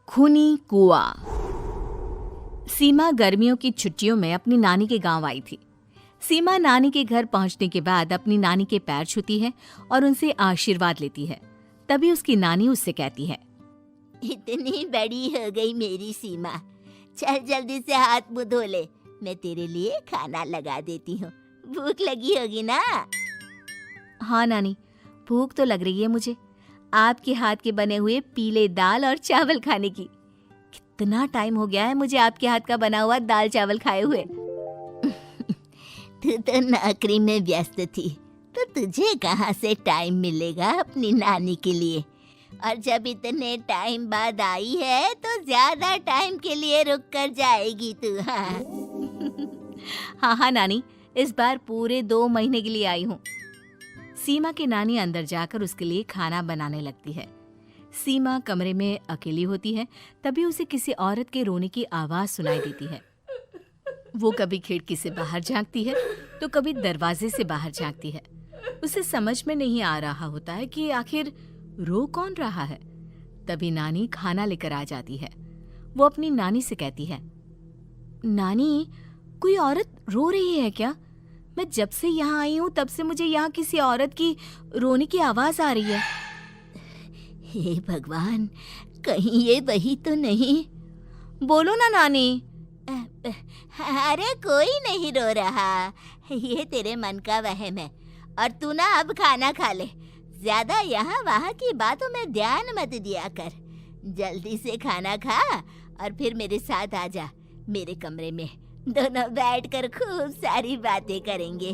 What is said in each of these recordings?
खूनी कुआं। सीमा गर्मियों की छुट्टियों में अपनी नानी के गांव आई थी। सीमा नानी के घर पहुंचने के बाद अपनी नानी के पैर छूती है और उनसे आशीर्वाद लेती है। तभी उसकी नानी उससे कहती है, इतनी बड़ी हो गई मेरी सीमा, चल जल्दी से हाथ मुंह धो ले, मैं तेरे लिए खाना लगा देती हूँ। भूख लगी होगी ना? हाँ नानी, भूख तो लग रही है मुझे, आपके हाथ के बने हुए पीले दाल और चावल खाने की। कितना टाइम हो गया है मुझे आपके हाथ का बना हुआ दाल चावल खाए हुए। तू तो नौकरी में व्यस्त थी, तो तुझे कहाँ से टाइम मिलेगा अपनी नानी के लिए? और जब इतने टाइम बाद आई है तो ज्यादा टाइम के लिए रुक कर जाएगी तू। हाँ नानी, इस बार पूरे 2 महीने के लिए आई हूँ। सीमा की नानी अंदर जाकर उसके लिए खाना बनाने लगती है। सीमा कमरे में अकेली होती है, तभी उसे किसी औरत के रोने की आवाज सुनाई देती है। वो कभी खिड़की से बाहर झांकती है तो कभी दरवाजे से बाहर झांकती है। उसे समझ में नहीं आ रहा होता है कि आखिर रो कौन रहा है। तभी नानी खाना लेकर आ जाती है। वो अपनी नानी से कहती है, नानी, कोई औरत रो रही है क्या? मैं जब से यहाँ आई हूँ तब से मुझे यहाँ किसी औरत की रोने की आवाज आ रही है। हे भगवान, कहीं ये वही तो नहीं? बोलो ना नानी। अरे कोई नहीं रो रहा, ये तेरे मन का वहम है। और तू ना अब खाना खा ले, ज्यादा यहाँ वहाँ की बातों में ध्यान मत दिया कर। जल्दी से खाना खा और फिर मेरे साथ आ जा मेरे कमरे में, दोनों बैठकर खूब सारी बातें करेंगे।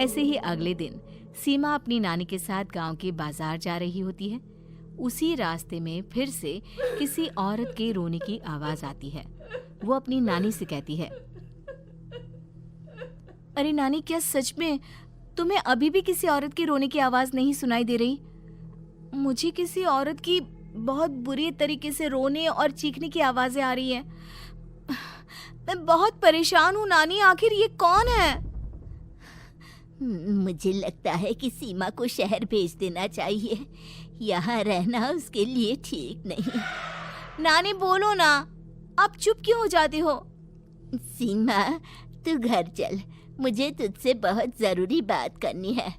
ऐसे ही अगले दिन सीमा अपनी नानी के साथ गांव के बाजार जा रही होती है। उसी रास्ते में फिर से किसी औरत के रोने की आवाज आती है। वो अपनी नानी से कहती है, अरे नानी, क्या सच में तुम्हें अभी भी किसी औरत की रोने की आवाज नहीं सुनाई दे रही? मुझे किसी औरत की बहुत बुरी तरीके से रोने और चीखने की आवाजें आ रही है। मैं बहुत परेशान हूँ नानी, आखिर ये कौन है? मुझे लगता है कि सीमा को शहर भेज देना चाहिए, यहाँ रहना उसके लिए ठीक नहीं। नानी बोलो ना, आप चुप क्यों हो जाते हो? सीमा, तू घर चल, मुझे तुझसे बहुत जरूरी बात करनी है।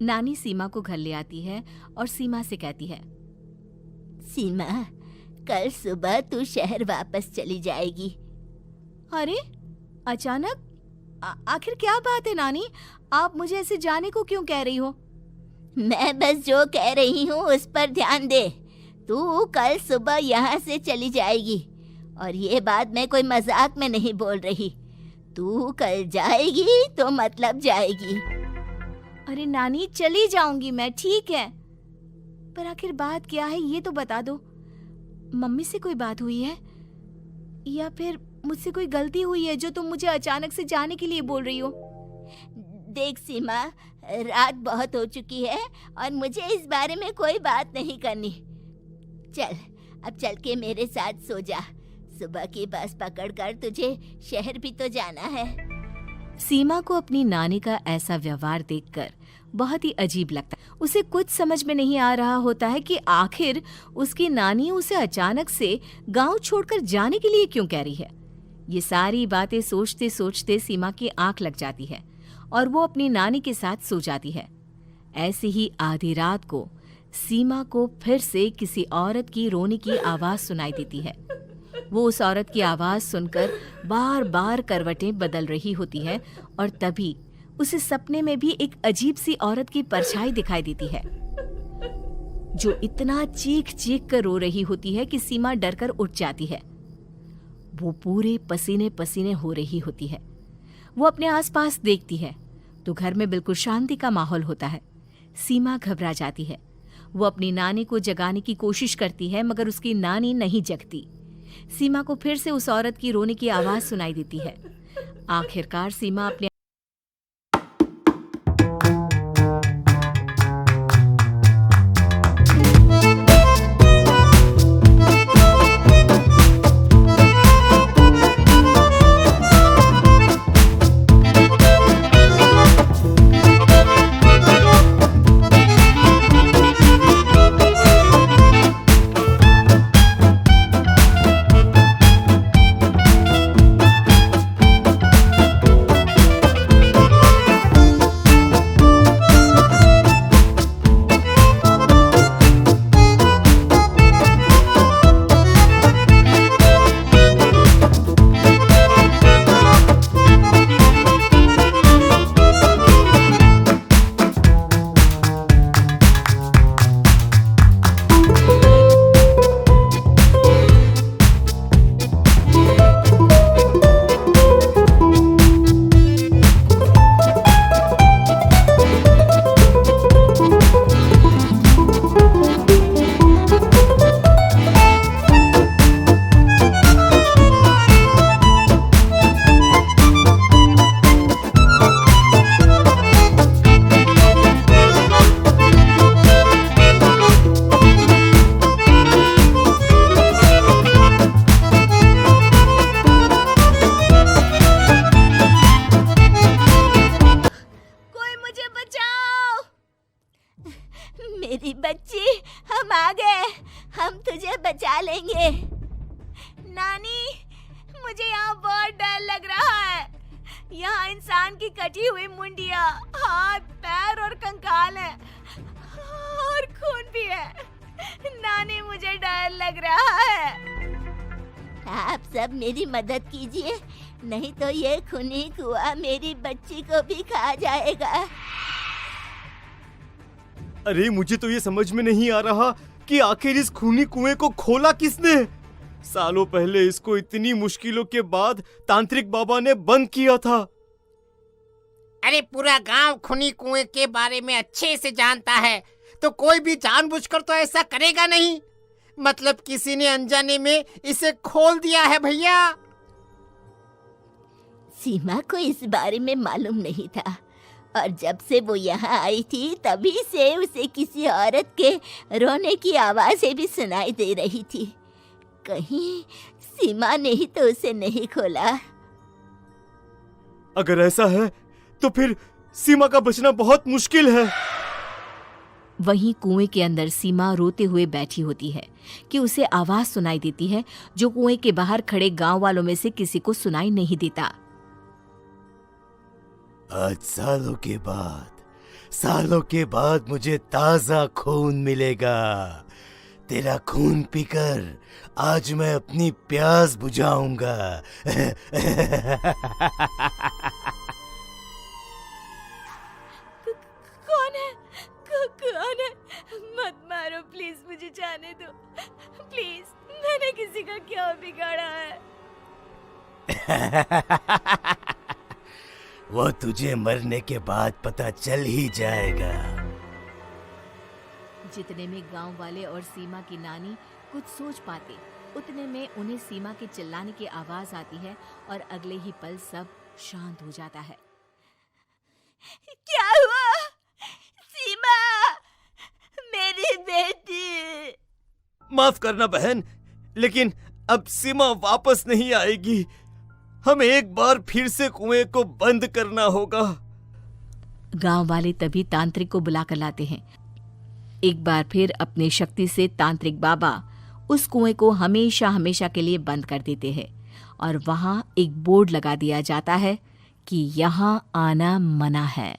नानी सीमा को घर ले आती है और सीमा से कहती है, सीमा, कल सुबह तू शहर वापस चली जाएगी। अरे अचानक? आखिर क्या बात है नानी, आप मुझे ऐसे जाने को क्यों कह रही हो? मैं बस जो कह रही हूँ उस पर ध्यान दे। तू कल सुबह यहाँ से चली जाएगी, और ये बात मैं कोई मजाक में नहीं बोल रही। तू कल जाएगी तो मतलब जाएगी। अरे नानी, चली जाऊंगी मैं, ठीक है, पर आखिर बात क्या है ये तो बता दो। मम्मी से कोई बात हुई है या फिर मुझसे कोई गलती हुई है जो तुम मुझे अचानक से जाने के लिए बोल रही हो? देख सीमा, रात बहुत हो चुकी है और मुझे इस बारे में कोई बात नहीं करनी। चल, अब चल के मेरे साथ सो जा। सुबह की बस पकड़कर तुझे शहर भी तो जाना है। सीमा को अपनी नानी का ऐसा व्यवहार देखकर बहुत ही अजीब लगता है। उसे कुछ समझ में नहीं आ रहा होता है कि आखिर उसकी नानी उसे अचानक से गांव छोड़कर जाने के लिए क्यों कह रही है। ये सारी बातें सोचते सोचते सीमा की आंख लग जाती है और वो अपनी नानी के साथ सो जाती है। ऐसी ही आधी रात को सीमा को फिर से किसी औरत की रोने की आवाज सुनाई देती है। वो उस औरत की आवाज सुनकर बार बार करवटें बदल रही होती है और तभी उसे सपने में भी एक अजीब सी औरत की परछाई दिखाई देती है, जो इतना चीख चीख कर रो रही होती है कि सीमा डरकर उठ जाती है। वो पूरे पसीने पसीने हो रही होती है। वो अपने आसपास देखती है तो घर में बिल्कुल शांति का माहौल होता है। सीमा घबरा जाती है। वो अपनी नानी को जगाने की कोशिश करती है, मगर उसकी नानी नहीं जगती। सीमा को फिर से उस औरत की रोने की आवाज सुनाई देती है। आखिरकार सीमा अपने मेरी बच्ची, हम आ गए। हम तुझे बचा लेंगे। नानी, मुझे यहाँ बहुत डर लग रहा है। यहाँ इंसान की कटी हुई मुंडिया, हाथ, पैर और कंकाल हैं और खून भी है। नानी, मुझे डर लग रहा है। आप सब मेरी मदद कीजिए, नहीं तो ये खूनी कुआं मेरी बच्ची को भी खा जाएगा। अरे मुझे तो ये समझ में नहीं आ रहा कि आखिर इस खूनी कुएं को खोला किसने। सालों पहले इसको इतनी मुश्किलों के बाद तांत्रिक बाबा ने बंद किया था। अरे पूरा गांव खूनी कुएं के बारे में अच्छे से जानता है, तो कोई भी जानबूझकर तो ऐसा करेगा नहीं। मतलब किसी ने अनजाने में इसे खोल दिया है भैया। सीमा को इस बारे में मालूम नहीं था, और जब से वो यहाँ आई थी तभी से उसे किसी औरत के रोने की आवाज़ें भी सुनाई दे रही थी। कहीं सीमा ने ही तो उसे नहीं खोला। अगर ऐसा है तो फिर सीमा का बचना बहुत मुश्किल है। वहीं कुएं के अंदर सीमा रोते हुए बैठी होती है कि उसे आवाज सुनाई देती है जो कुएं के बाहर खड़े गांव वालों में से किसी को सुनाई नहीं देता। आज सालों के बाद मुझे ताजा खून मिलेगा। तेरा खून पीकर आज मैं अपनी प्यास बुझाऊंगा। कौन है? मत मारो प्लीज, मुझे जाने दो प्लीज। मैंने किसी का क्या बिगाड़ा है? वो तुझे मरने के बाद पता चल ही जाएगा। जितने में गांव वाले और सीमा की नानी कुछ सोच पाते, उतने में उन्हें सीमा के चिल्लाने की आवाज आती है और अगले ही पल सब शांत हो जाता है। क्या हुआ? सीमा, मेरी बेटी। माफ करना बहन, लेकिन अब सीमा वापस नहीं आएगी। हमें एक बार फिर से कुएं को बंद करना होगा। गांव वाले तभी तांत्रिक को बुला कर लाते हैं। एक बार फिर अपनी शक्ति से तांत्रिक बाबा उस कुएं को हमेशा हमेशा के लिए बंद कर देते हैं और वहां एक बोर्ड लगा दिया जाता है कि यहाँ आना मना है।